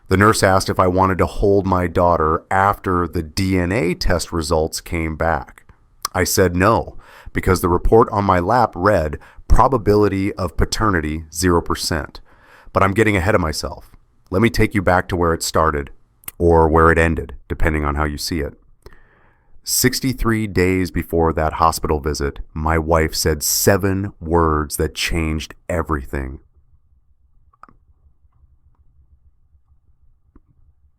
The nurse asked if I wanted to hold my daughter after the DNA test results came back. I said no, because the report on my lap read probability of paternity 0%. But I'm getting ahead of myself. Let me take you back to where it started, or where it ended, depending on how you see it. 63 days before that hospital visit, my wife said 7 words that changed everything.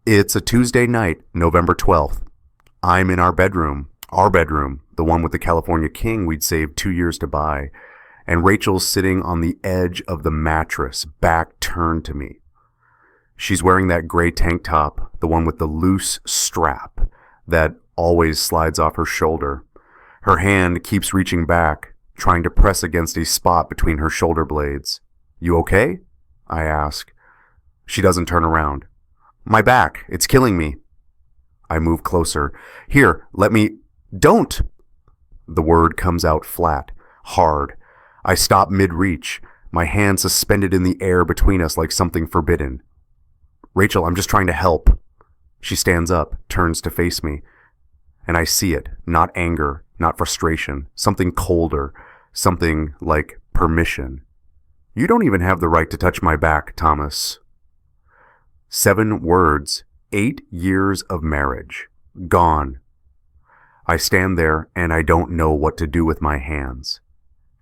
It's a Tuesday night, November 12th. I'm in our bedroom, the one with the California king we'd saved 2 years to buy, and Rachel's sitting on the edge of the mattress, back turned to me. She's wearing that gray tank top, the one with the loose strap that always slides off her shoulder. Her hand keeps reaching back, trying to press against a spot between her shoulder blades. "You okay?" I ask. She doesn't turn around. "My back, it's killing me." I move closer. "Here, let me—" "Don't!" The word comes out flat, hard. I stop mid-reach, my hand suspended in the air between us like something forbidden. "Rachel, I'm just trying to help." She stands up, turns to face me. And I see it, not anger, not frustration, something colder, something like permission. "You don't even have the right to touch my back, Thomas." 7 words, 8 years of marriage, gone. I stand there and I don't know what to do with my hands.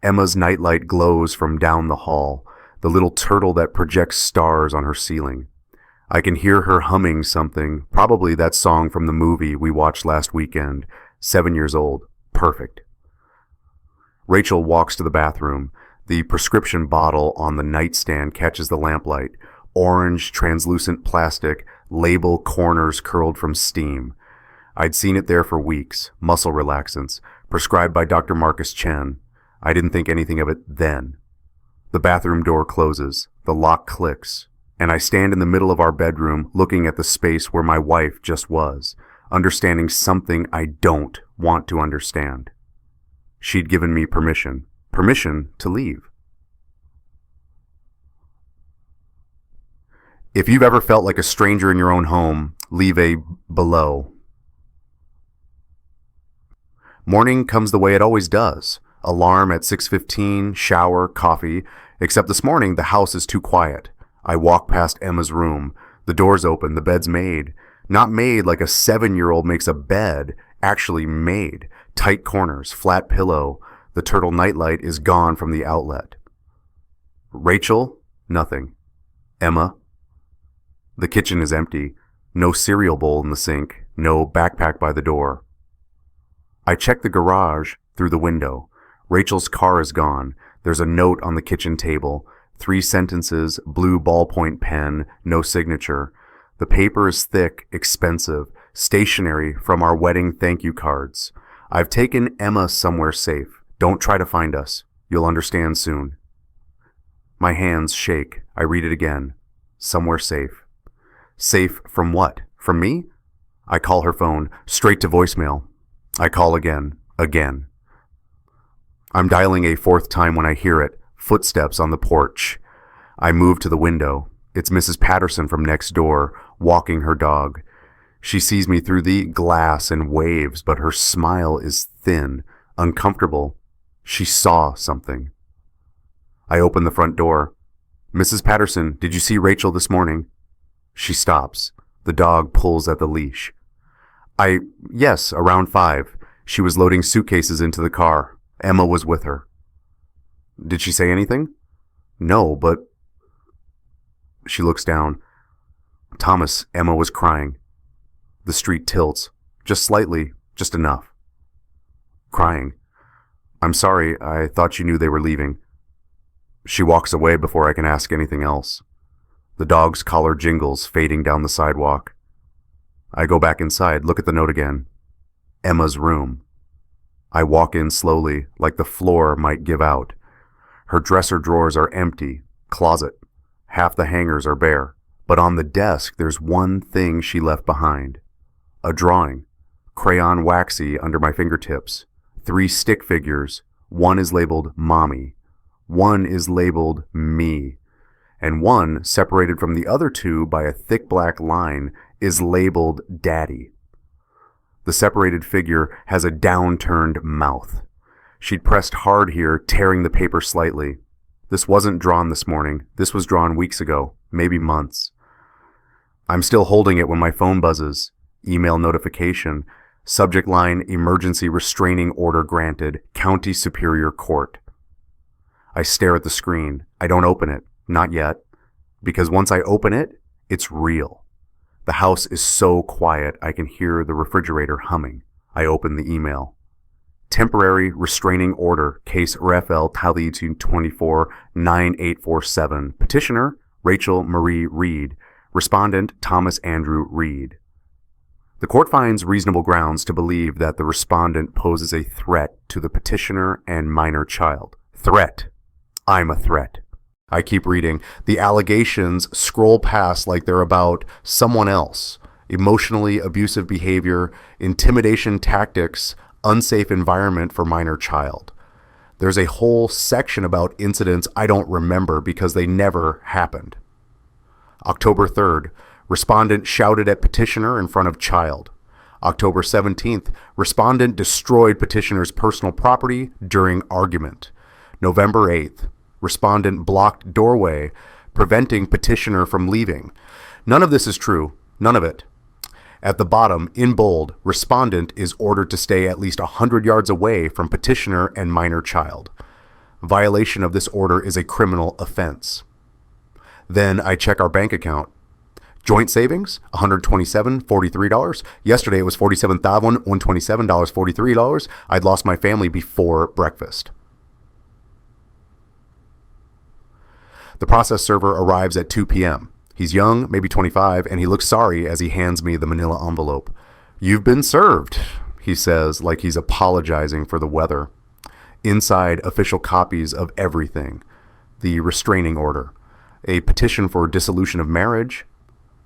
Emma's nightlight glows from down the hall, the little turtle that projects stars on her ceiling. I can hear her humming something, probably that song from the movie we watched last weekend, 7 years old. Perfect. Rachel walks to the bathroom. The prescription bottle on the nightstand catches the lamplight. Orange, translucent plastic, label corners curled from steam. I'd seen it there for weeks, muscle relaxants, prescribed by Dr. Marcus Chen. I didn't think anything of it then. The bathroom door closes. The lock clicks. And I stand in the middle of our bedroom looking at the space where my wife just was, understanding something I don't want to understand. She'd given me permission to leave. If you've ever felt like a stranger in your own home, leave a below. Morning comes the way it always does. Alarm at 6:15, shower, coffee, except this morning the house is too quiet. I walk past Emma's room. The door's open, the bed's made. Not made like a 7-year-old makes a bed, actually made. Tight corners, flat pillow. The turtle nightlight is gone from the outlet. Rachel? Nothing. Emma? The kitchen is empty. No cereal bowl in the sink. No backpack by the door. I check the garage through the window. Rachel's car is gone. There's a note on the kitchen table. 3 sentences, blue ballpoint pen, no signature. The paper is thick, expensive, stationery from our wedding thank you cards. "I've taken Emma somewhere safe. Don't try to find us. You'll understand soon." My hands shake. I read it again. Somewhere safe. Safe from what? From me? I call her phone, straight to voicemail. I call again. I'm dialing a 4th time when I hear it. Footsteps on the porch. I move to the window. It's Mrs. Patterson from next door, walking her dog. She sees me through the glass and waves, but her smile is thin, uncomfortable. She saw something. I open the front door. "Mrs. Patterson, did you see Rachel this morning?" She stops. The dog pulls at the leash. Yes, around 5. She was loading suitcases into the car. Emma was with her." "Did she say anything?" "No, but..." She looks down. "Thomas, Emma was crying." The street tilts. Just slightly, just enough. "Crying? I'm sorry, I thought you knew they were leaving." She walks away before I can ask anything else. The dog's collar jingles, fading down the sidewalk. I go back inside, look at the note again. Emma's room. I walk in slowly, like the floor might give out. Her dresser drawers are empty. Closet. Half the hangers are bare. But on the desk, there's one thing she left behind. A drawing. Crayon waxy under my fingertips. 3 stick figures. One is labeled Mommy. One is labeled Me. and one, separated from the other two by a thick black line, is labeled Daddy. The separated figure has a downturned mouth. She'd pressed hard here, tearing the paper slightly. This wasn't drawn this morning. This was drawn weeks ago, maybe months. I'm still holding it when my phone buzzes. Email notification. Subject line, emergency restraining order granted, County Superior Court. I stare at the screen. I don't open it. Not yet. Because once I open it, it's real. The house is so quiet I can hear the refrigerator humming. I open the email. Temporary restraining order, case RFL Tally 224-9847. Petitioner, Rachel Marie Reed. Respondent, Thomas Andrew Reed. The court finds reasonable grounds to believe that the respondent poses a threat to the petitioner and minor child. Threat. I'm a threat. I keep reading. The allegations scroll past like they're about someone else. Emotionally abusive behavior, intimidation tactics, unsafe environment for minor child. There's a whole section about incidents I don't remember because they never happened. October 3rd, respondent shouted at petitioner in front of child. October 17th, respondent destroyed petitioner's personal property during argument. November 8th, respondent blocked doorway, preventing petitioner from leaving. None of this is true. None of it. At the bottom, in bold, respondent is ordered to stay at least 100 yards away from petitioner and minor child. Violation of this order is a criminal offense. Then I check our bank account. Joint savings, $127.43. Yesterday it was $47,127.43. I'd lost my family before breakfast. The process server arrives at 2 p.m. He's young, maybe 25, and he looks sorry as he hands me the manila envelope. "You've been served," he says, like he's apologizing for the weather. Inside, official copies of everything. The restraining order. A petition for dissolution of marriage.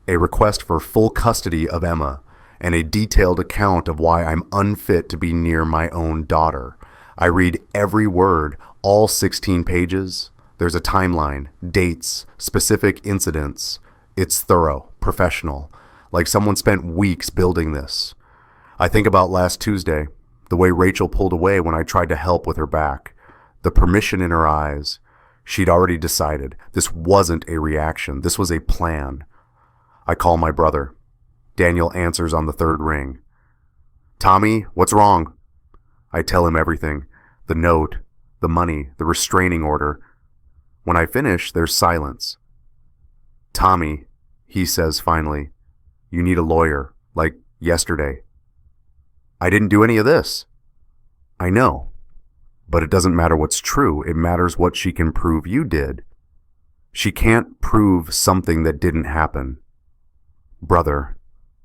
A request for full custody of Emma. And a detailed account of why I'm unfit to be near my own daughter. I read every word, all 16 pages. There's a timeline, dates, specific incidents. It's thorough, professional, like someone spent weeks building this. I think about last Tuesday, the way Rachel pulled away when I tried to help with her back, the permission in her eyes. She'd already decided. This wasn't a reaction. This was a plan. I call my brother. Daniel answers on the third ring. "Tommy, what's wrong?" I tell him everything. The note, the money, the restraining order. When I finish, there's silence. "Tommy," he says finally, "you need a lawyer, like yesterday." "I didn't do any of this." "I know, but it doesn't matter what's true. It matters what she can prove you did. She can't prove something that didn't happen." "Brother,"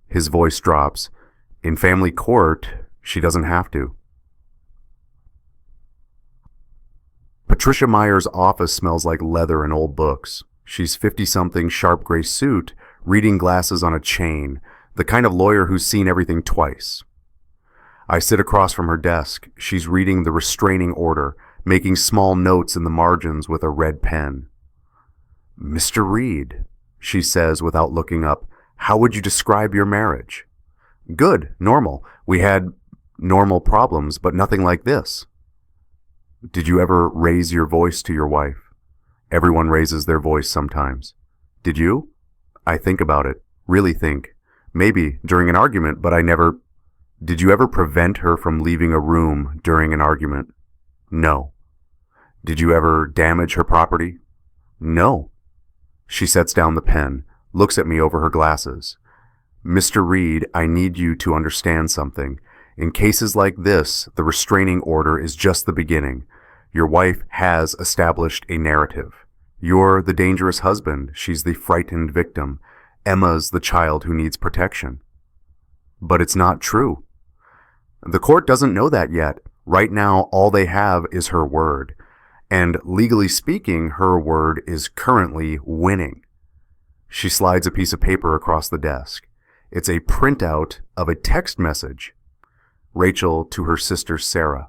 his voice drops, "in family court, she doesn't have to." Patricia Meyer's office smells like leather and old books. She's 50-something, sharp gray suit, reading glasses on a chain, the kind of lawyer who's seen everything twice. I sit across from her desk. She's reading the restraining order, making small notes in the margins with a red pen. "Mr. Reed," she says without looking up, "how would you describe your marriage?" "Good, normal. We had normal problems, but nothing like this." "Did you ever raise your voice to your wife?" "Everyone raises their voice sometimes." "Did you?" "I think about it. Really think. Maybe during an argument, but I never." "Did you ever prevent her from leaving a room during an argument?" "No." "Did you ever damage her property?" "No." She sets down the pen, looks at me over her glasses. "Mr. Reed, I need you to understand something. In cases like this, the restraining order is just the beginning. Your wife has established a narrative. You're the dangerous husband. She's the frightened victim. Emma's the child who needs protection." "But it's not true." "The court doesn't know that yet. Right now, all they have is her word. And legally speaking, her word is currently winning." She slides a piece of paper across the desk. It's a printout of a text message. Rachel to her sister Sarah.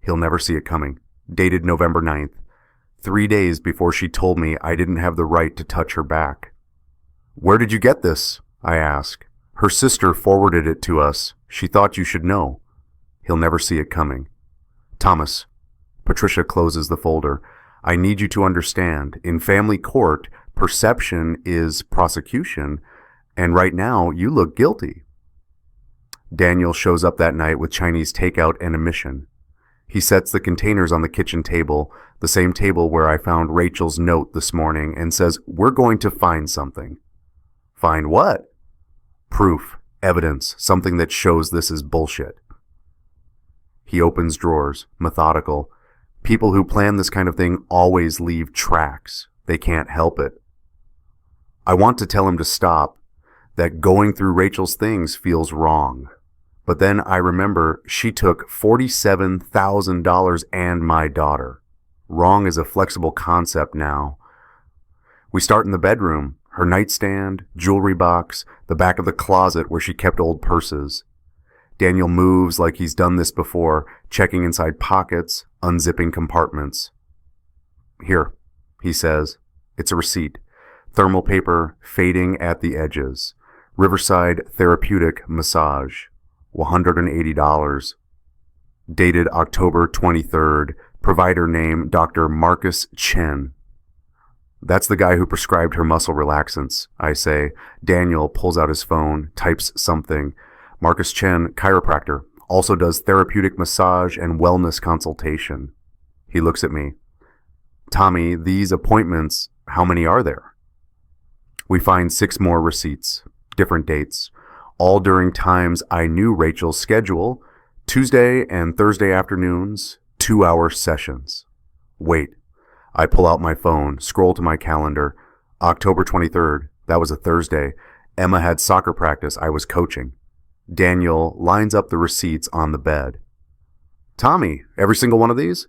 He'll never see it coming. Dated November 9th. 3 days before she told me I didn't have the right to touch her back. "Where did you get this?" I ask. "Her sister forwarded it to us. She thought you should know." He'll never see it coming. "Thomas," Patricia closes the folder, "I need you to understand. In family court, perception is prosecution, and right now you look guilty." Daniel shows up that night with Chinese takeout and a mission. He sets the containers on the kitchen table, the same table where I found Rachel's note this morning, and says, "We're going to find something." "Find what?" "Proof, evidence, something that shows this is bullshit." He opens drawers, methodical. People who plan this kind of thing always leave tracks. They can't help it. I want to tell him to stop, that going through Rachel's things feels wrong. But then I remember she took $47,000 and my daughter. Wrong is a flexible concept now. We start in the bedroom, her nightstand, jewelry box, the back of the closet where she kept old purses. Daniel moves like he's done this before, checking inside pockets, unzipping compartments. "Here," he says. It's a receipt. Thermal paper, fading at the edges. Riverside Therapeutic Massage. $180. Dated October 23rd. Provider name Dr. Marcus Chen. "That's the guy who prescribed her muscle relaxants," I say. Daniel pulls out his phone, types something. "Marcus Chen, chiropractor, also does therapeutic massage and wellness consultation." He looks at me. "Tommy, these appointments, how many are there?" We find 6 more receipts, different dates, all during times I knew Rachel's schedule, Tuesday and Thursday afternoons, 2-hour sessions. Wait, I pull out my phone, scroll to my calendar. October 23rd, that was a Thursday. Emma had soccer practice, I was coaching. Daniel lines up the receipts on the bed. "Tommy, every single one of these?"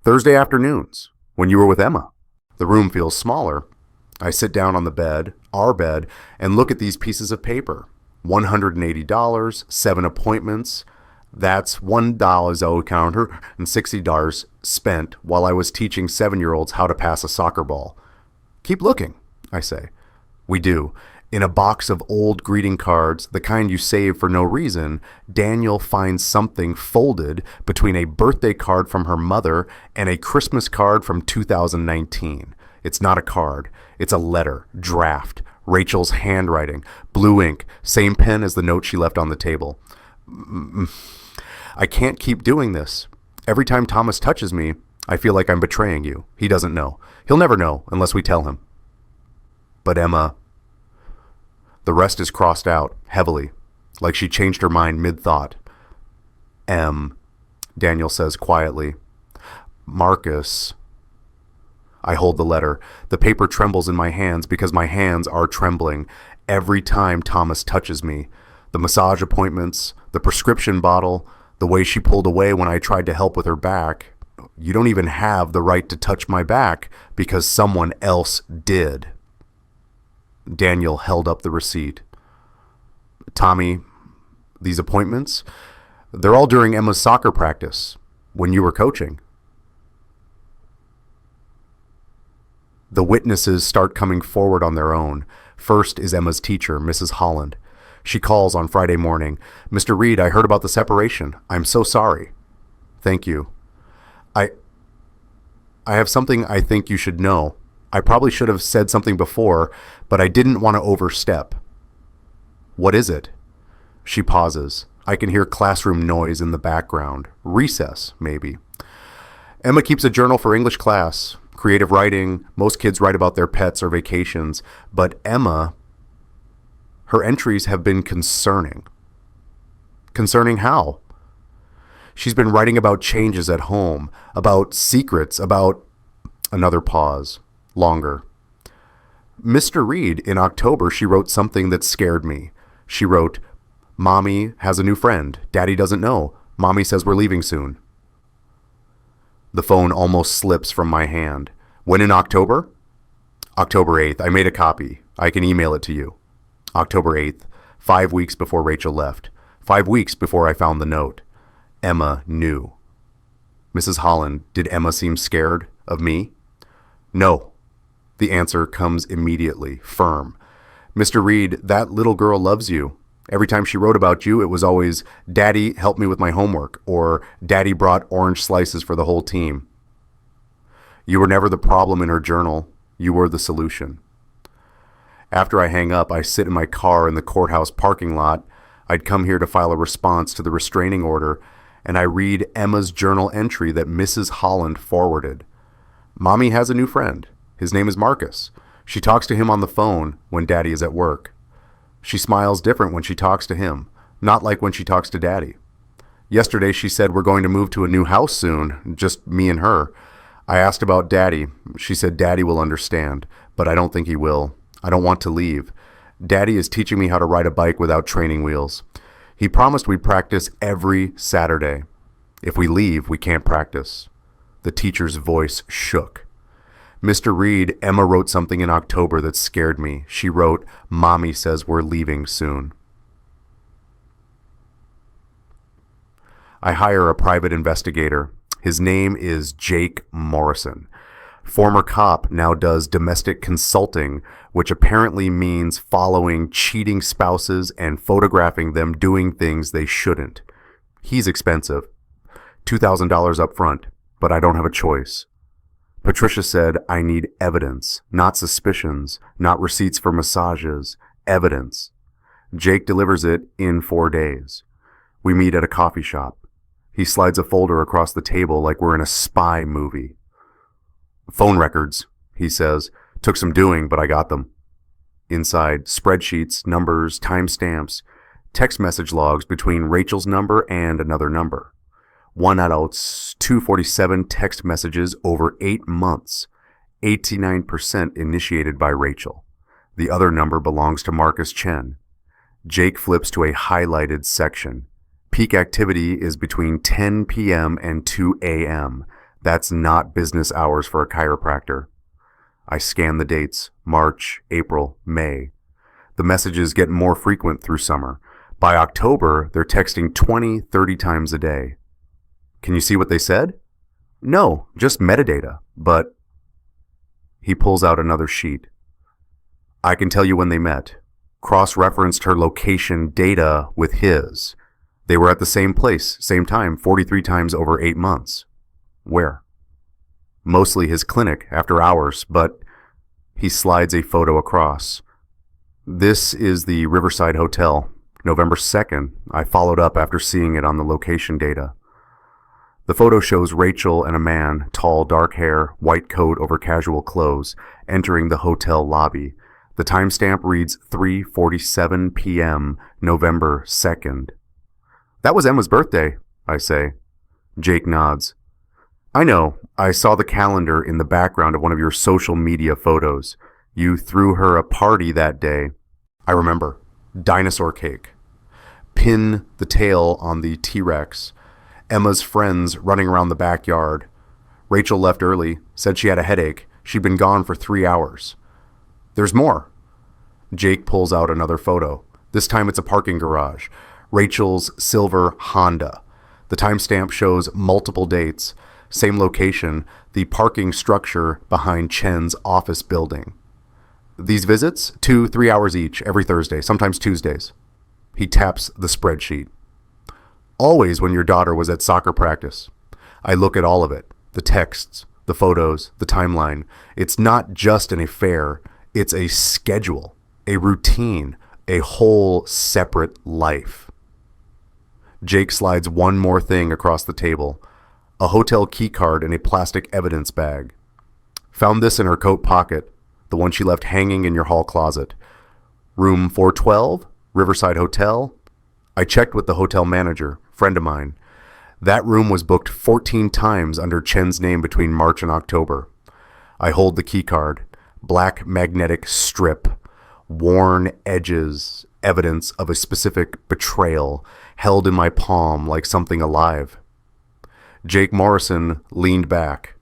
"Thursday afternoons, when you were with Emma." The room feels smaller. I sit down on the bed, our bed, and look at these pieces of paper. $180, 7 appointments. That's $1 over counter and $60 spent while I was teaching 7-year-olds how to pass a soccer ball. "Keep looking," I say. We do. In a box of old greeting cards, the kind you save for no reason, Daniel finds something folded between a birthday card from her mother and a Christmas card from 2019. It's not a card. It's a letter, draft, Rachel's handwriting, blue ink, same pen as the note she left on the table. I can't keep doing this. Every time Thomas touches me, I feel like I'm betraying you. He doesn't know. He'll never know unless we tell him. But Emma... The rest is crossed out, heavily, like she changed her mind mid-thought. Daniel says quietly. "Marcus." I hold the letter. The paper trembles in my hands because my hands are trembling every time Thomas touches me. The massage appointments, the prescription bottle, the way she pulled away when I tried to help with her back. You don't even have the right to touch my back because someone else did. Daniel held up the receipt. "Tommy, these appointments, they're all during Emma's soccer practice, when you were coaching." The witnesses start coming forward on their own. First is Emma's teacher, Mrs. Holland. She calls on Friday morning. "Mr. Reed, I heard about the separation. I'm so sorry." "Thank you. I have something I think you should know. I probably should have said something before, but I didn't want to overstep." "What is it?" She pauses. I can hear classroom noise in the background. Recess, maybe. "Emma keeps a journal for English class. Creative writing. Most kids write about their pets or vacations. But Emma, her entries have been concerning." "Concerning how?" "She's been writing about changes at home, about secrets, about..." Another pause. Longer. "Mr. Reed, in October, she wrote something that scared me. She wrote, 'Mommy has a new friend. Daddy doesn't know. Mommy says we're leaving soon.'" The phone almost slips from my hand. "When in October?" "October 8th. I made a copy. I can email it to you." October 8th, 5 weeks before Rachel left. 5 weeks before I found the note. Emma knew. "Mrs. Holland, did Emma seem scared of me?" No. The answer comes immediately, firm. Mr. Reed, that little girl loves you. Every time she wrote about you, it was always, Daddy helped me with my homework, or Daddy brought orange slices for the whole team. You were never the problem in her journal. You were the solution. After I hang up, I sit in my car in the courthouse parking lot. I'd come here to file a response to the restraining order, and I read Emma's journal entry that Mrs. Holland forwarded. Mommy has a new friend. His name is Marcus. She talks to him on the phone when Daddy is at work. She smiles different when she talks to him, not like when she talks to Daddy. Yesterday she said we're going to move to a new house soon, just me and her. I asked about Daddy. She said Daddy will understand, but I don't think he will. I don't want to leave. Daddy is teaching me how to ride a bike without training wheels. He promised we'd practice every Saturday. If we leave, we can't practice. The teacher's voice shook. Mr. Reed, Emma wrote something in October that scared me. She wrote, Mommy says we're leaving soon. I hire a private investigator. His name is Jake Morrison. Former cop, now does domestic consulting, which apparently means following cheating spouses and photographing them doing things they shouldn't. He's expensive. $2,000 up front, but I don't have a choice. Patricia said, I need evidence, not suspicions, not receipts for massages, evidence. Jake delivers it in 4 days. We meet at a coffee shop. He slides a folder across the table like we're in a spy movie. Phone records, he says. Took some doing, but I got them. Inside, spreadsheets, numbers, timestamps, text message logs between Rachel's number and another number. 1 out of 247 text messages over 8 months, 89% initiated by Rachel. The other number belongs to Marcus Chen. Jake flips to a highlighted section. Peak activity is between 10 p.m. and 2 a.m. That's not business hours for a chiropractor. I scan the dates, March, April, May. The messages get more frequent through summer. By October, they're texting 20, 30 times a day. Can you see what they said? No, just metadata, but... He pulls out another sheet. I can tell you when they met. Cross-referenced her location data with his. They were at the same place, same time, 43 times over 8 months. Where? Mostly his clinic, after hours, but he slides a photo across. This is the Riverside Hotel, November 2nd. I followed up after seeing it on the location data. The photo shows Rachel and a man, tall, dark hair, white coat over casual clothes, entering the hotel lobby. The timestamp reads 3:47 p.m., November 2nd. That was Emma's birthday, I say. Jake nods. I know. I saw the calendar in the background of one of your social media photos. You threw her a party that day. I remember. Dinosaur cake. Pin the tail on the T-Rex. Emma's friends running around the backyard. Rachel left early, said she had a headache. She'd been gone for 3 hours. There's more. Jake pulls out another photo. This time it's a parking garage. Rachel's silver Honda. The timestamp shows multiple dates. Same location, the parking structure behind Chen's office building. These visits, 2-3 hours each, every Thursday, sometimes Tuesdays. He taps the spreadsheet. Always when your daughter was at soccer practice. I look at all of it, the texts, the photos, the timeline. It's not just an affair, it's a schedule, a routine, a whole separate life. Jake slides one more thing across the table, a hotel key card in a plastic evidence bag. Found this in her coat pocket, the one she left hanging in your hall closet. Room 412, Riverside Hotel. I checked with the hotel manager, friend of mine. That room was booked 14 times under Chen's name between March and October. I hold the key card, black magnetic strip, worn edges, evidence of a specific betrayal, held in my palm like something alive. Jake Morrison leaned back.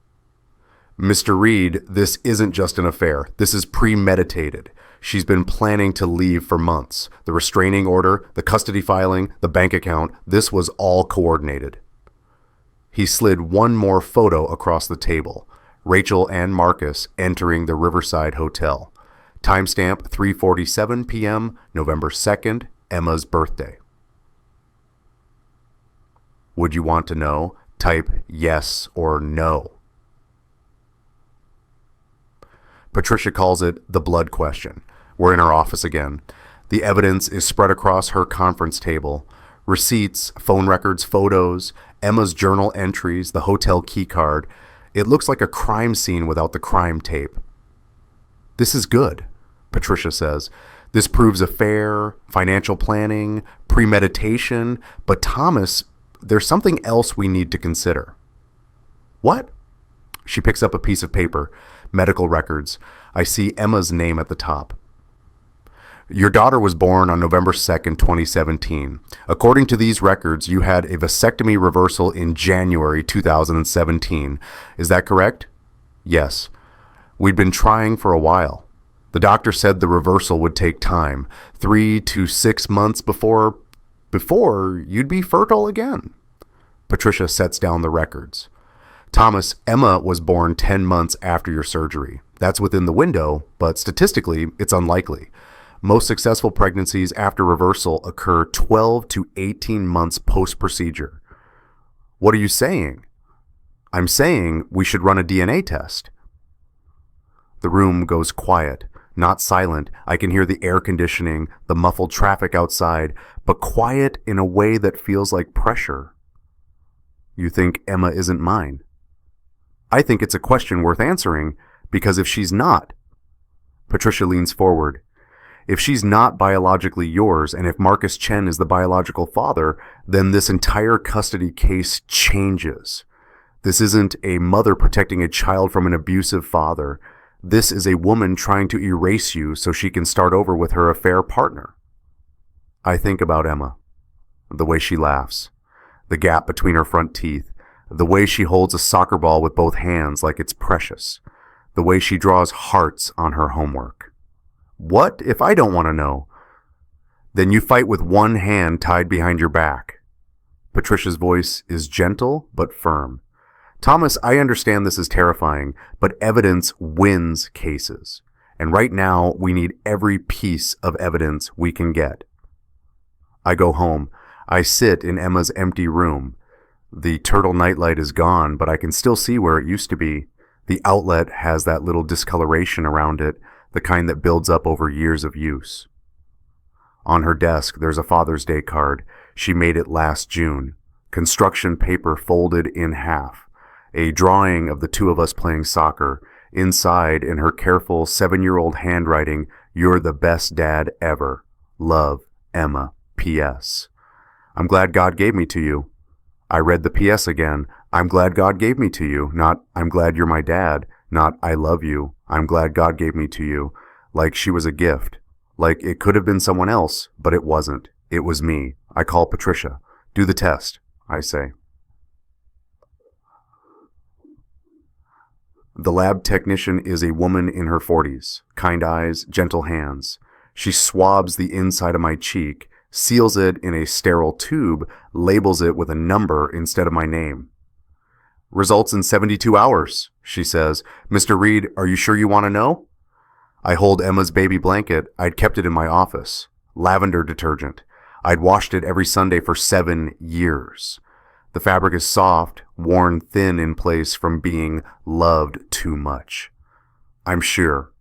Mr. Reed, this isn't just an affair. This is premeditated. She's been planning to leave for months. The restraining order, the custody filing, the bank account, this was all coordinated. He slid one more photo across the table. Rachel and Marcus entering the Riverside Hotel. Timestamp 3:47 p.m., November 2nd, Emma's birthday. Would you want to know? Type yes or no. Patricia calls it the blood question. We're in her office again. The evidence is spread across her conference table. Receipts, phone records, photos, Emma's journal entries, the hotel key card. It looks like a crime scene without the crime tape. This is good, Patricia says. This proves affair, financial planning, premeditation, but Thomas, there's something else we need to consider. What? She picks up a piece of paper. Medical records. I see Emma's name at the top. Your daughter was born on November 2nd, 2017. According to these records, you had a vasectomy reversal in January 2017. Is that correct? Yes. We'd been trying for a while. The doctor said the reversal would take time, 3 to 6 months before you'd be fertile again. Patricia sets down the records. Thomas, Emma was born 10 months after your surgery. That's within the window, but statistically, it's unlikely. Most successful pregnancies after reversal occur 12 to 18 months post-procedure. What are you saying? I'm saying we should run a DNA test. The room goes quiet, not silent. I can hear the air conditioning, the muffled traffic outside, but quiet in a way that feels like pressure. You think Emma isn't mine? I think it's a question worth answering, because if she's not... Patricia leans forward. If she's not biologically yours, and if Marcus Chen is the biological father, then this entire custody case changes. This isn't a mother protecting a child from an abusive father. This is a woman trying to erase you so she can start over with her affair partner. I think about Emma. The way she laughs. The gap between her front teeth. The way she holds a soccer ball with both hands like it's precious. The way she draws hearts on her homework. What if I don't want to know? Then you fight with one hand tied behind your back. Patricia's voice is gentle but firm. Thomas, I understand this is terrifying, but evidence wins cases. And right now, we need every piece of evidence we can get. I go home. I sit in Emma's empty room. The turtle nightlight is gone, but I can still see where it used to be. The outlet has that little discoloration around it, the kind that builds up over years of use. On her desk, there's a Father's Day card. She made it last June. Construction paper folded in half. A drawing of the two of us playing soccer. Inside, in her careful 7-year-old handwriting, "You're the best dad ever. Love, Emma. P.S. I'm glad God gave me to you." I read the P.S. again. I'm glad God gave me to you. Not, I'm glad you're my dad. Not, I love you. I'm glad God gave me to you. Like she was a gift. Like it could have been someone else, but it wasn't. It was me. I call Patricia. Do the test, I say. The lab technician is a woman in her 40s. Kind eyes, gentle hands. She swabs the inside of my cheek, seals it in a sterile tube, labels it with a number instead of my name. Results in 72 hours, she says. Mr. Reed, are you sure you want to know? I hold Emma's baby blanket. I'd kept it in my office. Lavender detergent. I'd washed it every Sunday for 7 years. The fabric is soft, worn thin in place from being loved too much. I'm sure.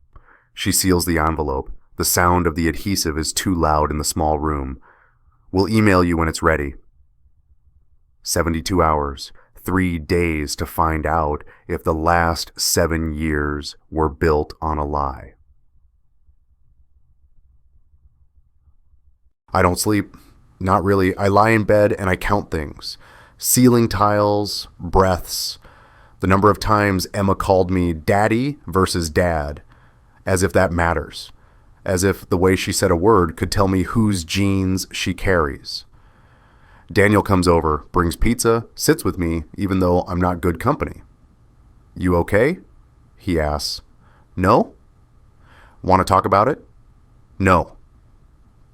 She seals the envelope. The sound of the adhesive is too loud in the small room. We'll email you when it's ready. 72 hours. 3 days to find out if the last 7 years were built on a lie. I don't sleep. Not really. I lie in bed and I count things. Ceiling tiles, breaths, the number of times Emma called me daddy versus dad, as if that matters. As if the way she said a word could tell me whose genes she carries. Daniel comes over, brings pizza, sits with me, even though I'm not good company. You okay? He asks. No? Want to talk about it? No.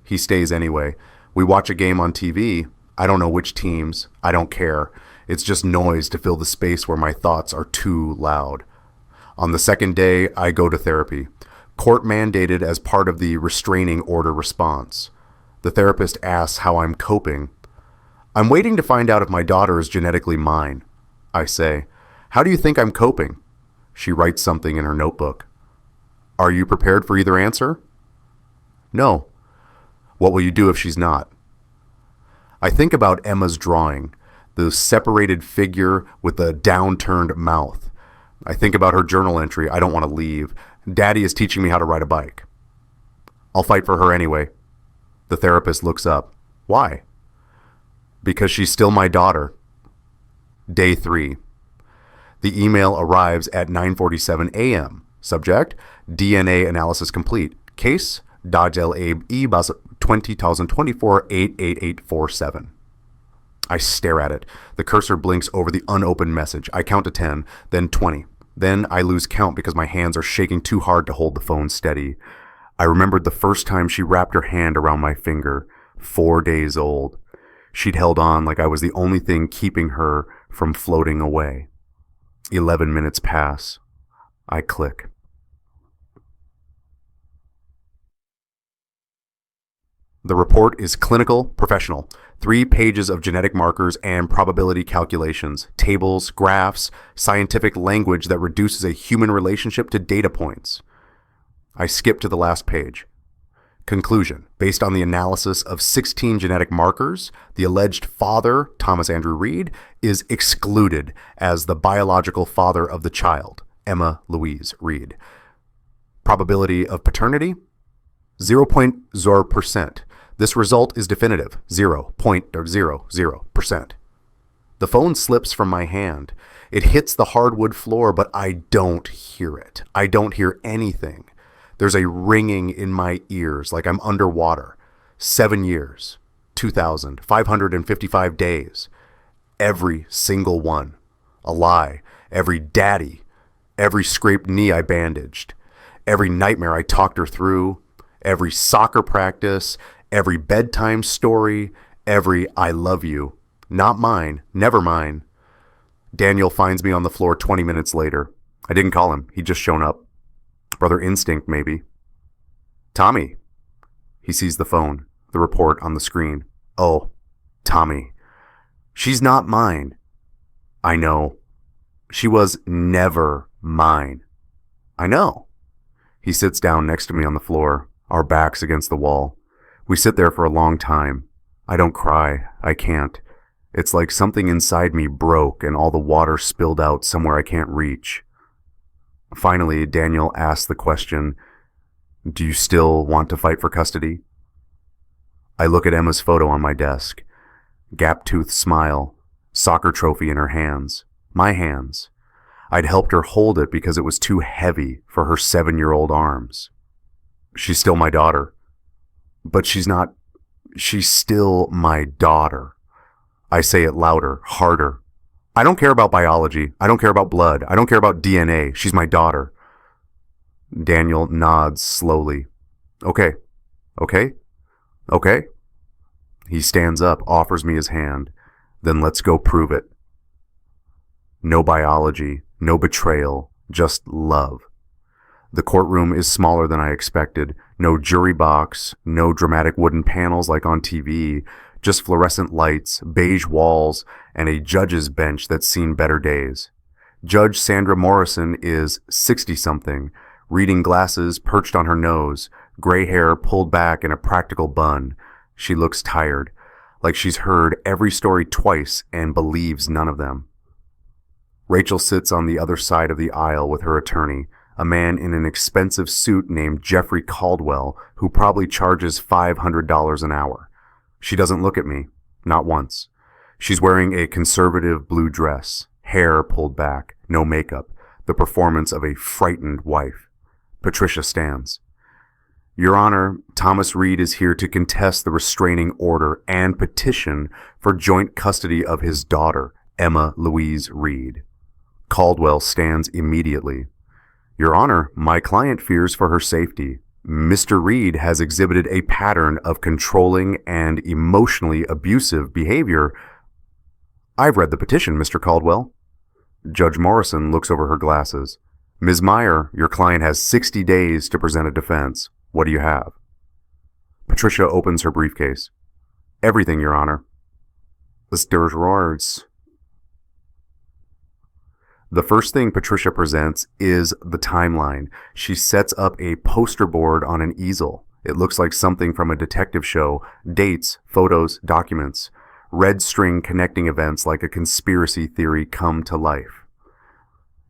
He stays anyway. We watch a game on TV. I don't know which teams. I don't care. It's just noise to fill the space where my thoughts are too loud. On the second day, I go to therapy, court mandated as part of the restraining order response. The therapist asks how I'm coping. I'm waiting to find out if my daughter is genetically mine. I say, how do you think I'm coping? She writes something in her notebook. Are you prepared for either answer? No. What will you do if she's not? I think about Emma's drawing, the separated figure with the downturned mouth. I think about her journal entry, I don't want to leave. Daddy is teaching me how to ride a bike. I'll fight for her anyway. The therapist looks up. Why? Because she's still my daughter. Day 3. The email arrives at 9:47 a.m. Subject, DNA analysis complete. Case, Dodge Abe E. Bus 2024 88847. I stare at it. The cursor blinks over the unopened message. I count to 10, then 20. Then I lose count because my hands are shaking too hard to hold the phone steady. I remembered the first time she wrapped her hand around my finger, 4 days old. She'd held on like I was the only thing keeping her from floating away. 11 minutes pass. I click. The report is clinical, professional. 3 pages of genetic markers and probability calculations, tables, graphs, scientific language that reduces a human relationship to data points. I skip to the last page. Conclusion. Based on the analysis of 16 genetic markers, the alleged father, Thomas Andrew Reed, is excluded as the biological father of the child, Emma Louise Reed. Probability of paternity? 0.0%. This result is definitive, 0.00%. The phone slips from my hand. It hits the hardwood floor, but I don't hear it. I don't hear anything. There's a ringing in my ears like I'm underwater. 7 years, 2,555 days. Every single one. A lie. Every daddy. Every scraped knee I bandaged. Every nightmare I talked her through. Every soccer practice. Every bedtime story, every I love you. Not mine, never mine. Daniel finds me on the floor 20 minutes later. I didn't call him, he'd just shown up. Brother instinct, maybe. Tommy. He sees the phone, the report on the screen. Oh, Tommy. She's not mine. I know. She was never mine. I know. He sits down next to me on the floor, our backs against the wall. We sit there for a long time. I don't cry. I can't. It's like something inside me broke and all the water spilled out somewhere I can't reach. Finally, Daniel asks the question, do you still want to fight for custody? I look at Emma's photo on my desk. Gap-toothed smile, soccer trophy in her hands. My hands. I'd helped her hold it because it was too heavy for her 7-year-old arms. She's still my daughter. But she's not. She's still my daughter. I say it louder, harder. I don't care about biology. I don't care about blood. I don't care about DNA. She's my daughter. Daniel nods slowly. Okay. Okay. Okay. He stands up, offers me his hand. Then let's go prove it. No biology, no betrayal, just love. The courtroom is smaller than I expected. No jury box, no dramatic wooden panels like on TV, just fluorescent lights, beige walls, and a judge's bench that's seen better days. Judge Sandra Morrison is 60-something, reading glasses perched on her nose, gray hair pulled back in a practical bun. She looks tired, like she's heard every story twice and believes none of them. Rachel sits on the other side of the aisle with her attorney, a man in an expensive suit named Jeffrey Caldwell, who probably charges $500 an hour. She doesn't look at me, not once. She's wearing a conservative blue dress, hair pulled back, no makeup, the performance of a frightened wife. Patricia stands. Your Honor, Thomas Reed is here to contest the restraining order and petition for joint custody of his daughter, Emma Louise Reed. Caldwell stands immediately. Your Honor, my client fears for her safety. Mr. Reed has exhibited a pattern of controlling and emotionally abusive behavior. I've read the petition, Mr. Caldwell. Judge Morrison looks over her glasses. Ms. Meyer, your client has 60 days to present a defense. What do you have? Patricia opens her briefcase. Everything, Your Honor. The drawers. The first thing Patricia presents is the timeline. She sets up a poster board on an easel. It looks like something from a detective show. Dates, photos, documents. Red string connecting events like a conspiracy theory come to life.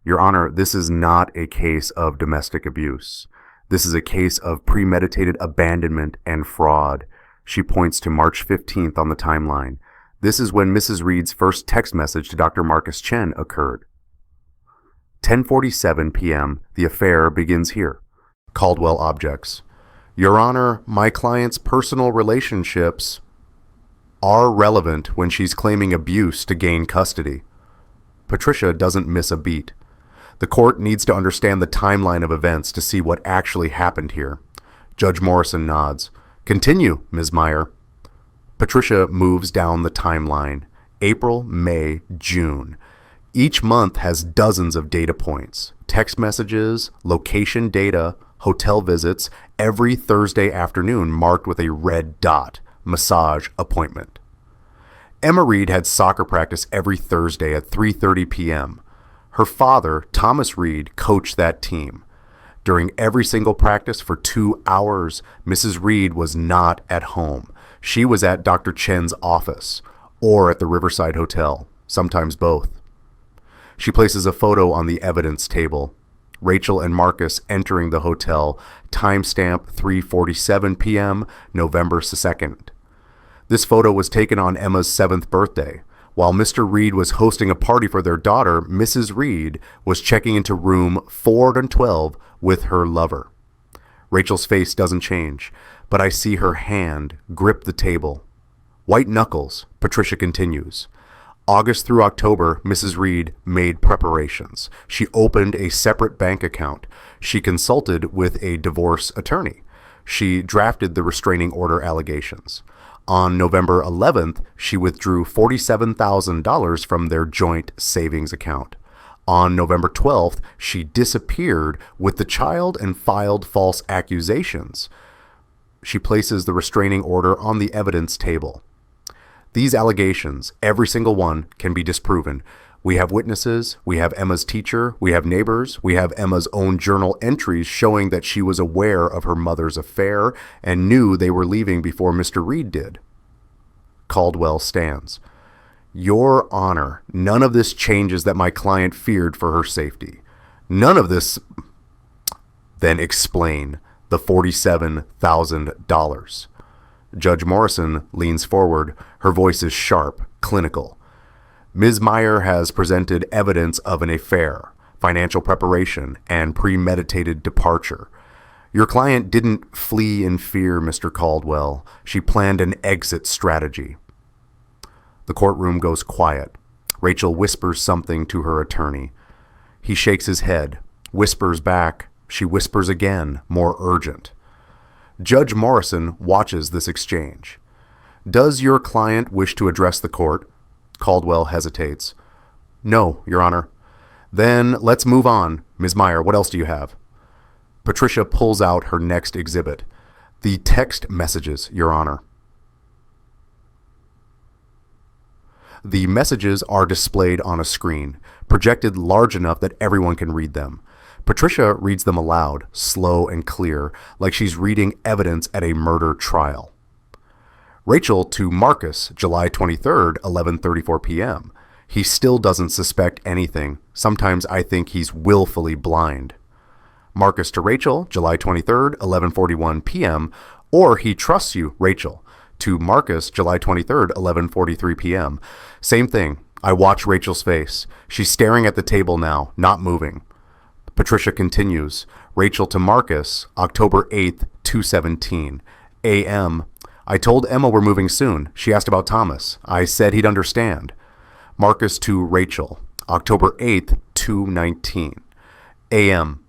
Your Honor, this is not a case of domestic abuse. This is a case of premeditated abandonment and fraud. She points to March 15th on the timeline. This is when Mrs. Reed's first text message to Dr. Marcus Chen occurred. 10:47 p.m., the affair begins here. Caldwell objects. Your Honor, my client's personal relationships are relevant when she's claiming abuse to gain custody. Patricia doesn't miss a beat. The court needs to understand the timeline of events to see what actually happened here. Judge Morrison nods. Continue, Ms. Meyer. Patricia moves down the timeline. April, May, June. Each month has dozens of data points, text messages, location data, hotel visits, every Thursday afternoon marked with a red dot, massage appointment. Emma Reed had soccer practice every Thursday at 3:30 p.m. Her father, Thomas Reed, coached that team. During every single practice for 2 hours, Mrs. Reed was not at home. She was at Dr. Chen's office or at the Riverside Hotel, sometimes both. She places a photo on the evidence table. Rachel and Marcus entering the hotel, timestamp 3:47 p.m., November 2nd. This photo was taken on Emma's 7th birthday. While Mr. Reed was hosting a party for their daughter, Mrs. Reed was checking into room 412 with her lover. Rachel's face doesn't change, but I see her hand grip the table. White knuckles, Patricia continues. August through October, Mrs. Reed made preparations. She opened a separate bank account. She consulted with a divorce attorney. She drafted the restraining order allegations. On November 11th, she withdrew $47,000 from their joint savings account. On November 12th, she disappeared with the child and filed false accusations. She places the restraining order on the evidence table. These allegations, every single one, can be disproven. We have witnesses, we have Emma's teacher, we have neighbors, we have Emma's own journal entries showing that she was aware of her mother's affair and knew they were leaving before Mr. Reed did. Caldwell stands. Your Honor, none of this changes that my client feared for her safety. None of this. Then explain the $47,000. Judge Morrison leans forward. Her voice is sharp, clinical. Ms. Meyer has presented evidence of an affair, financial preparation, and premeditated departure. Your client didn't flee in fear, Mr. Caldwell. She planned an exit strategy. The courtroom goes quiet. Rachel whispers something to her attorney. He shakes his head, whispers back. She whispers again, more urgent. Judge Morrison watches this exchange. Does your client wish to address the court? Caldwell hesitates. No, Your Honor. Then let's move on. Ms. Meyer, what else do you have? Patricia pulls out her next exhibit. The text messages, Your Honor. The messages are displayed on a screen, projected large enough that everyone can read them. Patricia reads them aloud, slow and clear, like she's reading evidence at a murder trial. Rachel to Marcus, July 23rd, 11:34 p.m. He still doesn't suspect anything. Sometimes I think he's willfully blind. Marcus to Rachel, July 23rd, 11:41 p.m. Or he trusts you, Rachel. To Marcus, July 23rd, 11:43 p.m. Same thing. I watch Rachel's face. She's staring at the table now, not moving. Patricia continues. Rachel to Marcus, October 8th, 2:17 a.m. I told Emma we're moving soon. She asked about Thomas. I said he'd understand. Marcus to Rachel, October 8th, 2:19 a.m.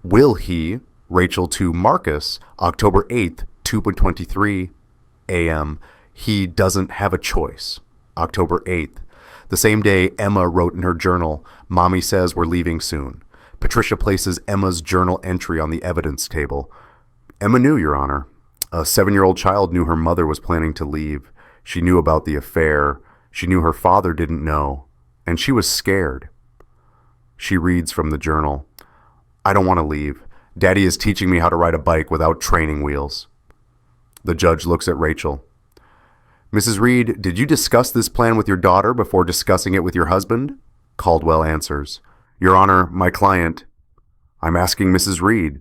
Will he? Rachel to Marcus, October 8th, 2:23 a.m. He doesn't have a choice. October 8th. The same day, Emma wrote in her journal, Mommy says we're leaving soon. Patricia places Emma's journal entry on the evidence table. Emma knew, Your Honor. A 7-year-old child knew her mother was planning to leave. She knew about the affair. She knew her father didn't know. And she was scared. She reads from the journal. I don't want to leave. Daddy is teaching me how to ride a bike without training wheels. The judge looks at Rachel. Mrs. Reed, did you discuss this plan with your daughter before discussing it with your husband? Caldwell answers. Your Honor, my client. I'm asking Mrs. Reed.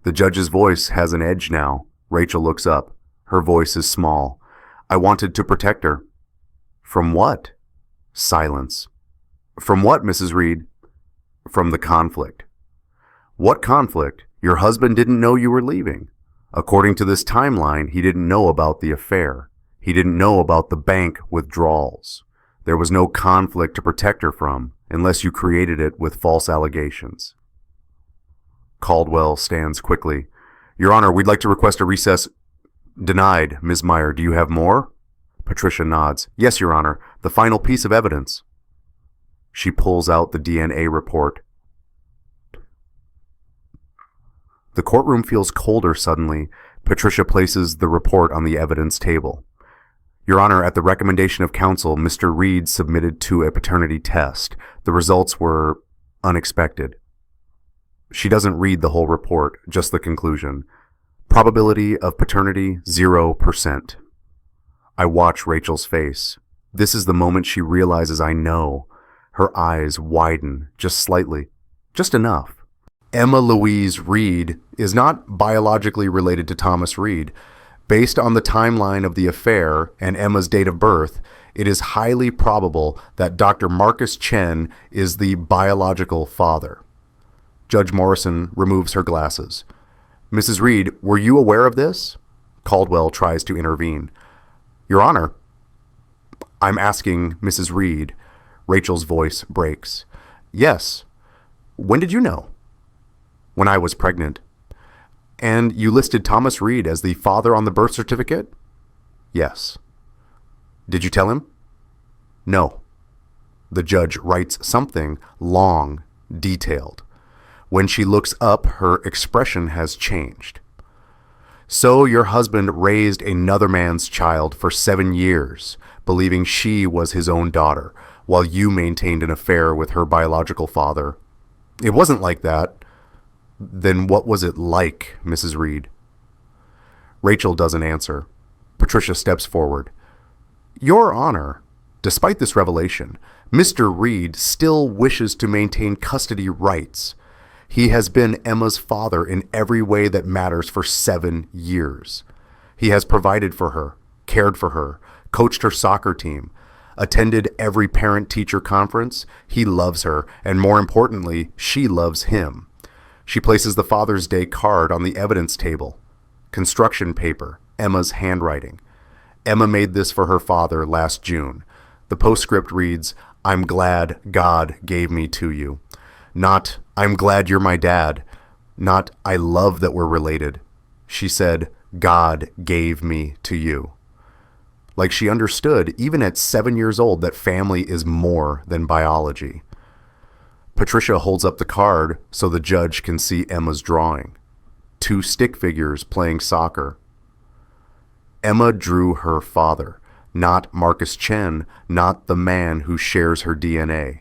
The judge's voice has an edge now. Rachel looks up. Her voice is small. I wanted to protect her. From what? Silence. From what, Mrs. Reed? From the conflict. What conflict? Your husband didn't know you were leaving. According to this timeline, he didn't know about the affair. He didn't know about the bank withdrawals. There was no conflict to protect her from, unless you created it with false allegations. Caldwell stands quickly. Your Honor, we'd like to request a recess. Denied. Ms. Meyer, do you have more? Patricia nods. Yes, Your Honor. The final piece of evidence. She pulls out the DNA report. The courtroom feels colder suddenly. Patricia places the report on the evidence table. Your Honor, at the recommendation of counsel, Mr. Reed submitted to a paternity test. The results were unexpected. She doesn't read the whole report, just the conclusion. Probability of paternity, 0%. I watch Rachel's face. This is the moment she realizes I know. Her eyes widen, just slightly. Just enough. Emma Louise Reed is not biologically related to Thomas Reed. Based on the timeline of the affair and Emma's date of birth, it is highly probable that Dr. Marcus Chen is the biological father. Judge Morrison removes her glasses. Mrs. Reed, were you aware of this? Caldwell tries to intervene. Your Honor, I'm asking Mrs. Reed. Rachel's voice breaks. Yes. When did you know? When I was pregnant. And you listed Thomas Reed as the father on the birth certificate? Yes. Did you tell him? No. The judge writes something long, detailed. When she looks up, her expression has changed. So your husband raised another man's child for 7 years, believing she was his own daughter, while you maintained an affair with her biological father. It wasn't like that. Then what was it like, Mrs. Reed? Rachel doesn't answer. Patricia steps forward. Your Honor, despite this revelation, Mr. Reed still wishes to maintain custody rights. He has been Emma's father in every way that matters for 7 years. He has provided for her, cared for her, coached her soccer team, attended every parent-teacher conference. He loves her, and more importantly, she loves him. She places the Father's Day card on the evidence table. Construction paper, Emma's handwriting. Emma made this for her father last June. The postscript reads, I'm glad God gave me to you. Not, I'm glad you're my dad. Not, I love that we're related. She said, God gave me to you. Like she understood, even at 7 years old, that family is more than biology. Patricia holds up the card so the judge can see Emma's drawing. 2 stick figures playing soccer. Emma drew her father, not Marcus Chen, not the man who shares her DNA.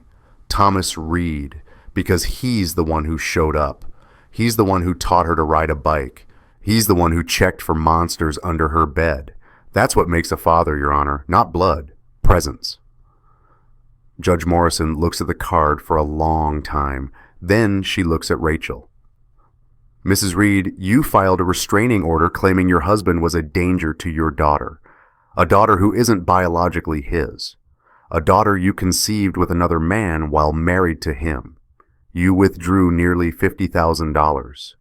Thomas Reed, because he's the one who showed up. He's the one who taught her to ride a bike. He's the one who checked for monsters under her bed. That's what makes a father, Your Honor, not blood, presence. Judge Morrison looks at the card for a long time. Then she looks at Rachel. Mrs. Reed, you filed a restraining order claiming your husband was a danger to your daughter. A daughter who isn't biologically his. A daughter you conceived with another man while married to him. You withdrew nearly $50,000.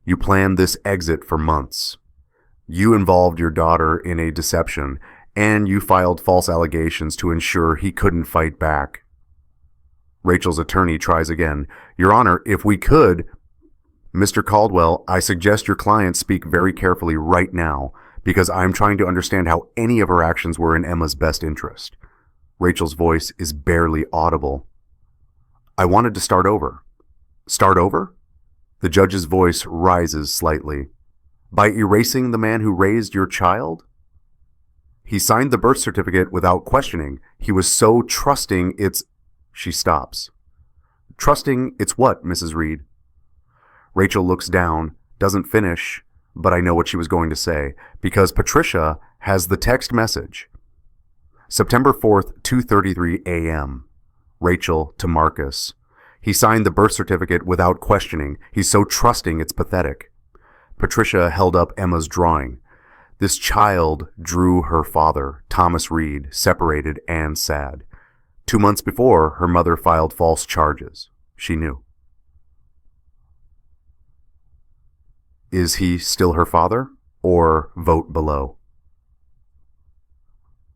You planned this exit for months. You involved your daughter in a deception, and you filed false allegations to ensure he couldn't fight back. Rachel's attorney tries again. Your Honor, if we could... Mr. Caldwell, I suggest your client speak very carefully right now, because I'm trying to understand how any of her actions were in Emma's best interest. Rachel's voice is barely audible. I wanted to start over. Start over? The judge's voice rises slightly. By erasing the man who raised your child? He signed the birth certificate without questioning. He was so trusting it's... She stops. Trusting it's what, Mrs. Reed? Rachel looks down, doesn't finish, but I know what she was going to say, because Patricia has the text message. September 4th, 2:33 a.m. Rachel to Marcus. He signed the birth certificate without questioning. He's so trusting it's pathetic. Patricia held up Emma's drawing. This child drew her father, Thomas Reed, separated and sad. 2 months before, her mother filed false charges. She knew. Is he still her father? Or vote below?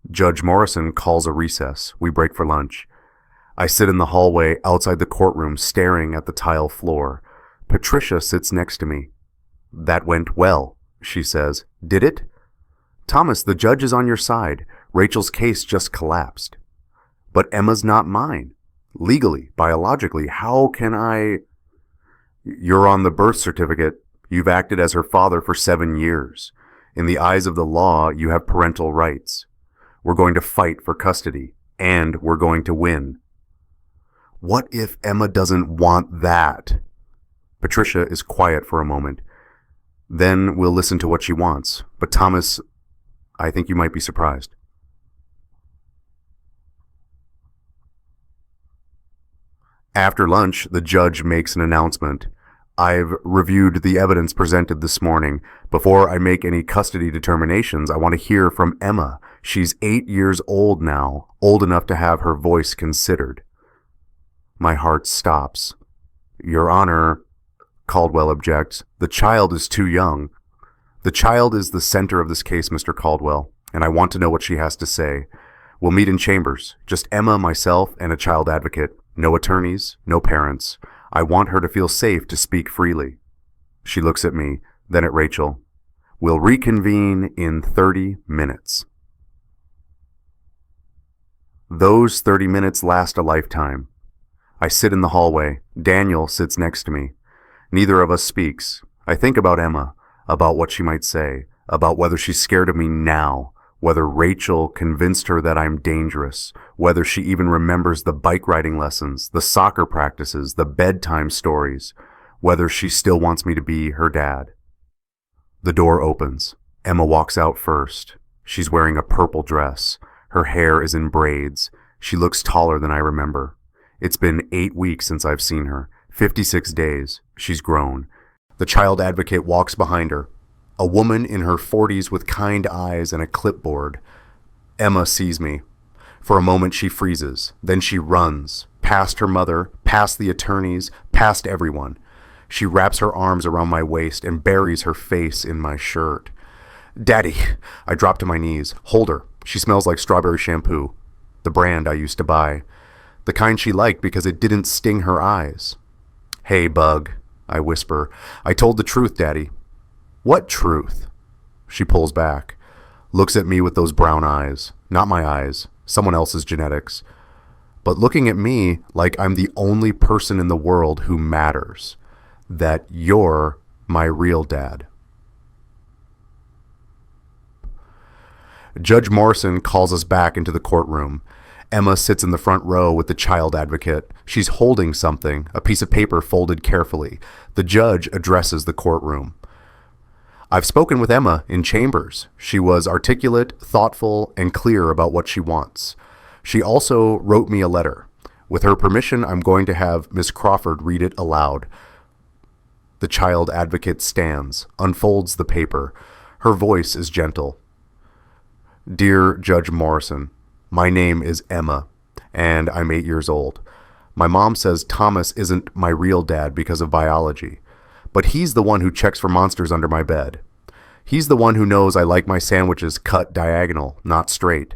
Judge Morrison calls a recess. We break for lunch. I sit in the hallway outside the courtroom staring at the tile floor. Patricia sits next to me. That went well, she says. Did it? Thomas, the judge is on your side. Rachel's case just collapsed. But Emma's not mine. Legally, biologically, how can I... You're on the birth certificate. You've acted as her father for 7 years. In the eyes of the law, you have parental rights. We're going to fight for custody, and we're going to win. What if Emma doesn't want that? Patricia is quiet for a moment. Then we'll listen to what she wants. But Thomas, I think you might be surprised. After lunch, the judge makes an announcement. I've reviewed the evidence presented this morning. Before I make any custody determinations, I want to hear from Emma. She's 8 years old now, old enough to have her voice considered. My heart stops. Your Honor, Caldwell objects, the child is too young. The child is the center of this case, Mr. Caldwell, and I want to know what she has to say. We'll meet in chambers, just Emma, myself, and a child advocate. No attorneys, no parents. I want her to feel safe to speak freely. She looks at me, then at Rachel. We'll reconvene in 30 minutes. Those 30 minutes last a lifetime. I sit in the hallway. Daniel sits next to me. Neither of us speaks. I think about Emma, about what she might say, about whether she's scared of me now, whether Rachel convinced her that I'm dangerous, whether she even remembers the bike riding lessons, the soccer practices, the bedtime stories, whether she still wants me to be her dad. The door opens. Emma walks out first. She's wearing a purple dress. Her hair is in braids. She looks taller than I remember. It's been 8 weeks since I've seen her. 56 days. She's grown. The child advocate walks behind her. A woman in her 40s with kind eyes and a clipboard. Emma sees me. For a moment she freezes. Then she runs. Past her mother, past the attorneys, past everyone. She wraps her arms around my waist and buries her face in my shirt. Daddy! I drop to my knees. Hold her. She smells like strawberry shampoo. The brand I used to buy. The kind she liked because it didn't sting her eyes. Hey, Bug, I whisper. I told the truth, Daddy. What truth? She pulls back, looks at me with those brown eyes. Not my eyes, someone else's genetics. But looking at me like I'm the only person in the world who matters. That you're my real dad. Judge Morrison calls us back into the courtroom. Emma sits in the front row with the child advocate. She's holding something, a piece of paper folded carefully. The judge addresses the courtroom. I've spoken with Emma in chambers. She was articulate, thoughtful, and clear about what she wants. She also wrote me a letter. With her permission, I'm going to have Miss Crawford read it aloud. The child advocate stands, unfolds the paper. Her voice is gentle. Dear Judge Morrison, my name is Emma, and I'm 8 years old. My mom says Thomas isn't my real dad because of biology, but he's the one who checks for monsters under my bed. He's the one who knows I like my sandwiches cut diagonal, not straight.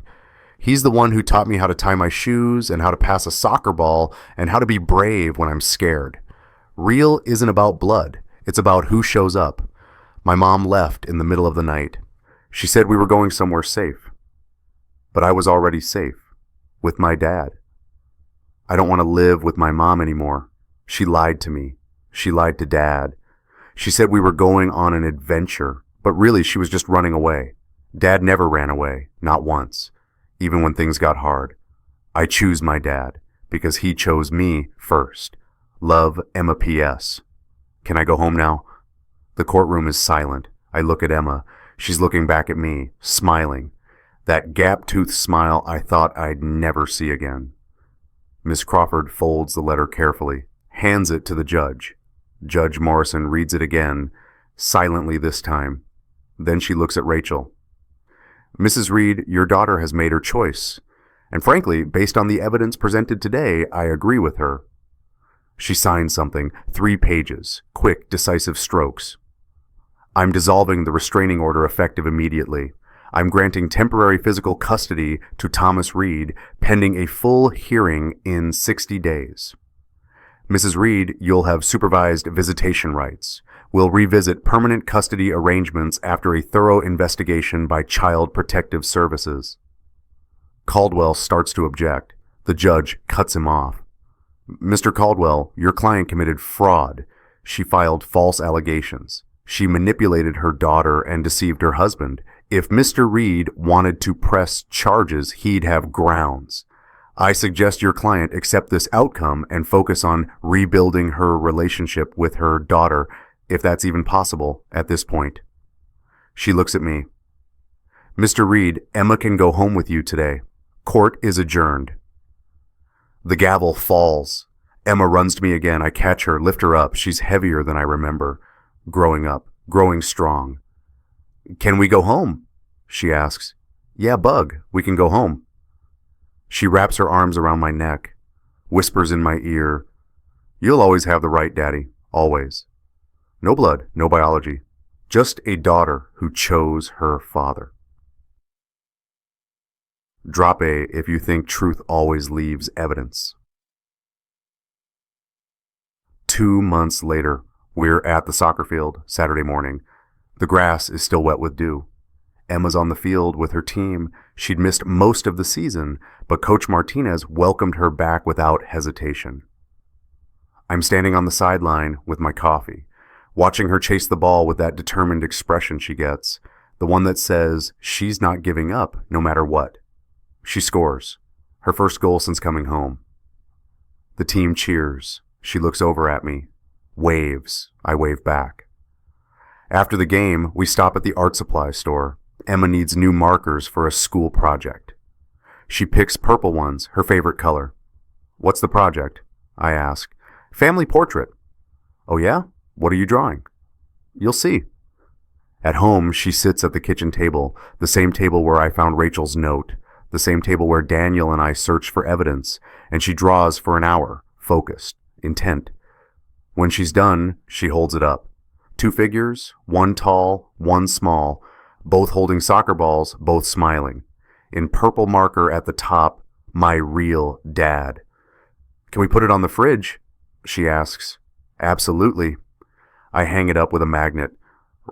He's the one who taught me how to tie my shoes and how to pass a soccer ball and how to be brave when I'm scared. Real isn't about blood. It's about who shows up. My mom left in the middle of the night. She said we were going somewhere safe. But I was already safe. With my dad. I don't want to live with my mom anymore. She lied to me. She lied to Dad. She said we were going on an adventure, but really she was just running away. Dad never ran away, not once, even when things got hard. I choose my dad, because he chose me first. Love, Emma P.S. Can I go home now? The courtroom is silent. I look at Emma. She's looking back at me, smiling. That gap-toothed smile I thought I'd never see again. Miss Crawford folds the letter carefully, hands it to the judge. Judge Morrison reads it again, silently this time. Then she looks at Rachel. Mrs. Reed, your daughter has made her choice. And frankly, based on the evidence presented today, I agree with her. She signs something, 3 pages, quick, decisive strokes. I'm dissolving the restraining order effective immediately. I'm granting temporary physical custody to Thomas Reed, pending a full hearing in 60 days. Mrs. Reed, you'll have supervised visitation rights. We'll revisit permanent custody arrangements after a thorough investigation by Child Protective Services. Caldwell starts to object. The judge cuts him off. Mr. Caldwell, your client committed fraud. She filed false allegations. She manipulated her daughter and deceived her husband. If Mr. Reed wanted to press charges, he'd have grounds. I suggest your client accept this outcome and focus on rebuilding her relationship with her daughter, if that's even possible at this point. She looks at me. Mr. Reed, Emma can go home with you today. Court is adjourned. The gavel falls. Emma runs to me again. I catch her, lift her up. She's heavier than I remember. Growing up, growing strong. Can we go home? She asks. Yeah, Bug, we can go home. She wraps her arms around my neck, whispers in my ear, You'll always have the right, Daddy, always. No blood, no biology, just a daughter who chose her father. Drop A if you think truth always leaves evidence. 2 months later, we're at the soccer field Saturday morning. The grass is still wet with dew. Emma's on the field with her team. She'd missed most of the season, but Coach Martinez welcomed her back without hesitation. I'm standing on the sideline with my coffee, watching her chase the ball with that determined expression she gets, the one that says she's not giving up no matter what. She scores, her first goal since coming home. The team cheers. She looks over at me, waves. I wave back. After the game, we stop at the art supply store. Emma needs new markers for a school project. She picks purple ones, her favorite color. What's the project? I ask. Family portrait. Oh yeah? What are you drawing? You'll see. At home, she sits at the kitchen table, the same table where I found Rachel's note, the same table where Daniel and I searched for evidence, and she draws for an hour, focused, intent. When she's done, she holds it up. 2 figures, one tall, one small, both holding soccer balls, both smiling. In purple marker at the top, my real dad. Can we put it on the fridge? She asks. Absolutely. I hang it up with a magnet,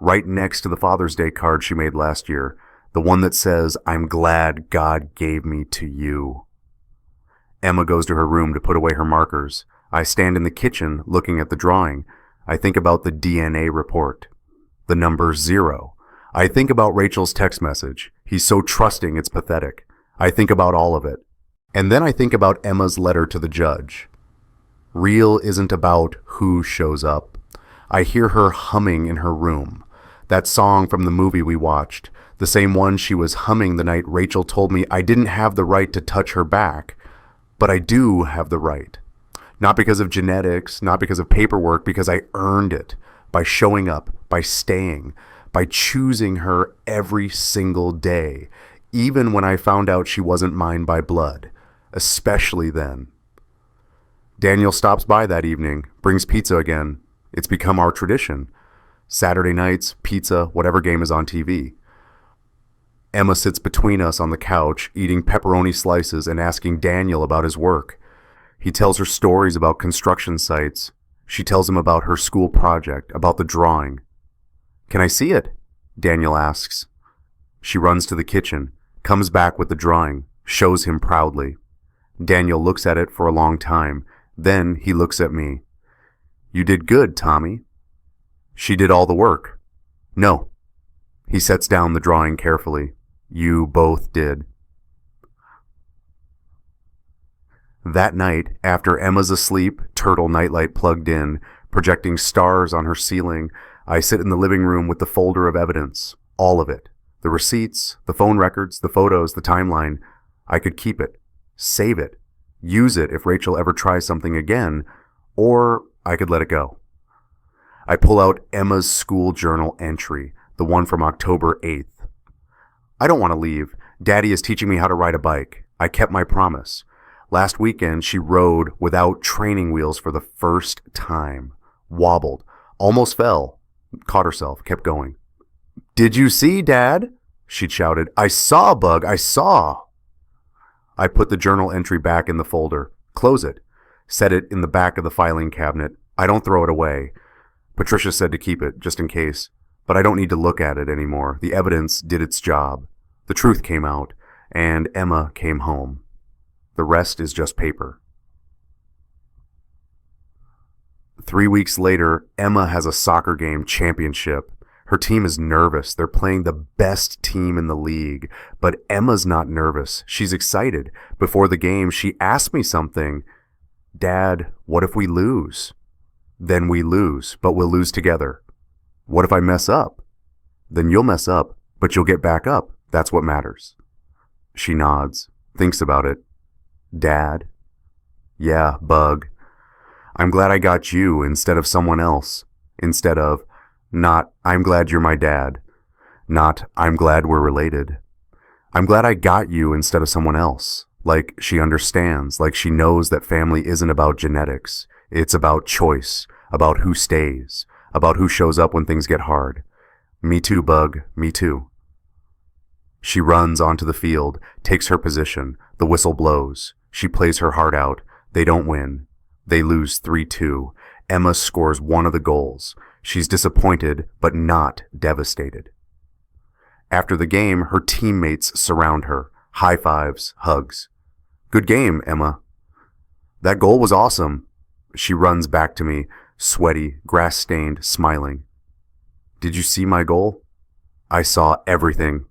right next to the Father's Day card she made last year, the one that says, I'm glad God gave me to you. Emma goes to her room to put away her markers. I stand in the kitchen looking at the drawing. I think about the DNA report, the number 0. I think about Rachel's text message. He's so trusting it's pathetic. I think about all of it. And then I think about Emma's letter to the judge. Real isn't about who shows up. I hear her humming in her room. That song from the movie we watched, the same one she was humming the night Rachel told me I didn't have the right to touch her back. But I do have the right. Not because of genetics, not because of paperwork, because I earned it by showing up, by staying, by choosing her every single day, even when I found out she wasn't mine by blood, especially then. Daniel stops by that evening, brings pizza again. It's become our tradition. Saturday nights, pizza, whatever game is on TV. Emma sits between us on the couch, eating pepperoni slices and asking Daniel about his work. He tells her stories about construction sites. She tells him about her school project, about the drawing. Can I see it? Daniel asks. She runs to the kitchen, comes back with the drawing, shows him proudly. Daniel looks at it for a long time. Then he looks at me. You did good, Tommy. She did all the work. No. He sets down the drawing carefully. You both did. That night, after Emma's asleep, turtle nightlight plugged in, projecting stars on her ceiling, I sit in the living room with the folder of evidence. All of it. The receipts, the phone records, the photos, the timeline. I could keep it, save it, use it if Rachel ever tries something again, or I could let it go. I pull out Emma's school journal entry, the one from October 8th. I don't want to leave. Daddy is teaching me how to ride a bike. I kept my promise. Last weekend, she rode without training wheels for the first time. Wobbled. Almost fell. Caught herself. Kept going. Did you see, Dad? She shouted. I saw, Bug. I saw. I put the journal entry back in the folder. Close it. Set it in the back of the filing cabinet. I don't throw it away. Patricia said to keep it, just in case. But I don't need to look at it anymore. The evidence did its job. The truth came out, and Emma came home. The rest is just paper. 3 weeks later, Emma has a soccer game championship. Her team is nervous. They're playing the best team in the league. But Emma's not nervous. She's excited. Before the game, she asked me something. Dad, what if we lose? Then we lose, but we'll lose together. What if I mess up? Then you'll mess up, but you'll get back up. That's what matters. She nods, thinks about it. Dad? Yeah, Bug. I'm glad I got you instead of someone else. Instead of, not, I'm glad you're my dad. Not, I'm glad we're related. I'm glad I got you instead of someone else. Like she understands, like she knows that family isn't about genetics. It's about choice, about who stays, about who shows up when things get hard. Me too, Bug, me too. She runs onto the field, takes her position. The whistle blows. She plays her heart out. They don't win. They lose 3-2. Emma scores one of the goals. She's disappointed, but not devastated. After the game, her teammates surround her. High fives, hugs. Good game, Emma. That goal was awesome. She runs back to me, sweaty, grass-stained, smiling. Did you see my goal? I saw everything.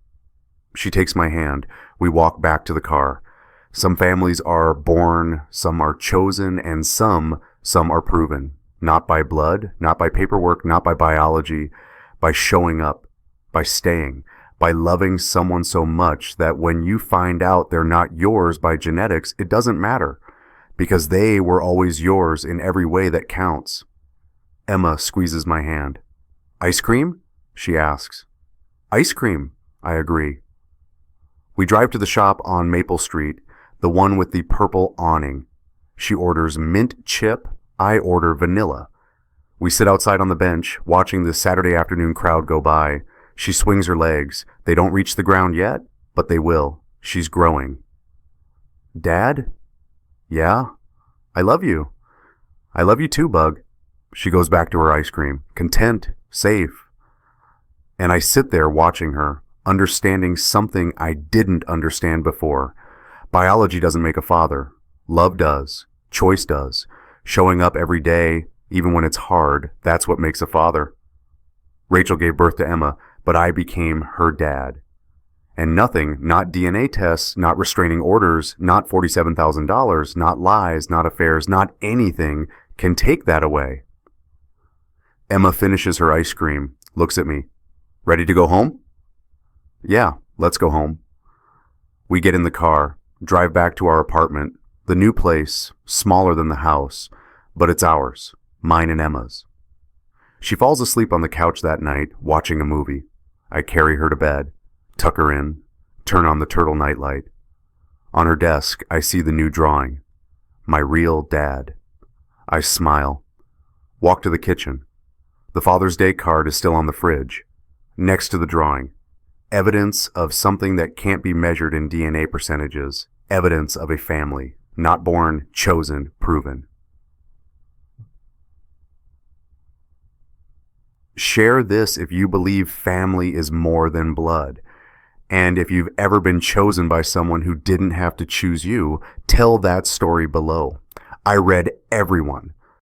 She takes my hand. We walk back to the car. Some families are born, some are chosen, and some are proven. Not by blood, not by paperwork, not by biology, by showing up, by staying, by loving someone so much that when you find out they're not yours by genetics, it doesn't matter, because they were always yours in every way that counts. Emma squeezes my hand. Ice cream? She asks. Ice cream, I agree. We drive to the shop on Maple Street, the one with the purple awning. She orders mint chip. I order vanilla. We sit outside on the bench, watching the Saturday afternoon crowd go by. She swings her legs. They don't reach the ground yet, but they will. She's growing. Dad? Yeah? I love you. I love you too, Bug. She goes back to her ice cream, content, safe. And I sit there watching her, understanding something I didn't understand before. Biology doesn't make a father. Love does. Choice does. Showing up every day, even when it's hard, that's what makes a father. Rachel gave birth to Emma, but I became her dad. And nothing, not DNA tests, not restraining orders, not $47,000, not lies, not affairs, not anything can take that away. Emma finishes her ice cream, looks at me. Ready to go home? Yeah, let's go home. We get in the car, drive back to our apartment, the new place, smaller than the house, but it's ours, mine and Emma's. She falls asleep on the couch that night, watching a movie. I carry her to bed, tuck her in, turn on the turtle nightlight. On her desk, I see the new drawing. My real dad. I smile. Walk to the kitchen. The Father's Day card is still on the fridge. Next to the drawing. Evidence of something that can't be measured in DNA percentages. Evidence of a family. Not born, chosen, proven. Share this if you believe family is more than blood. And if you've ever been chosen by someone who didn't have to choose you, tell that story below. I read everyone.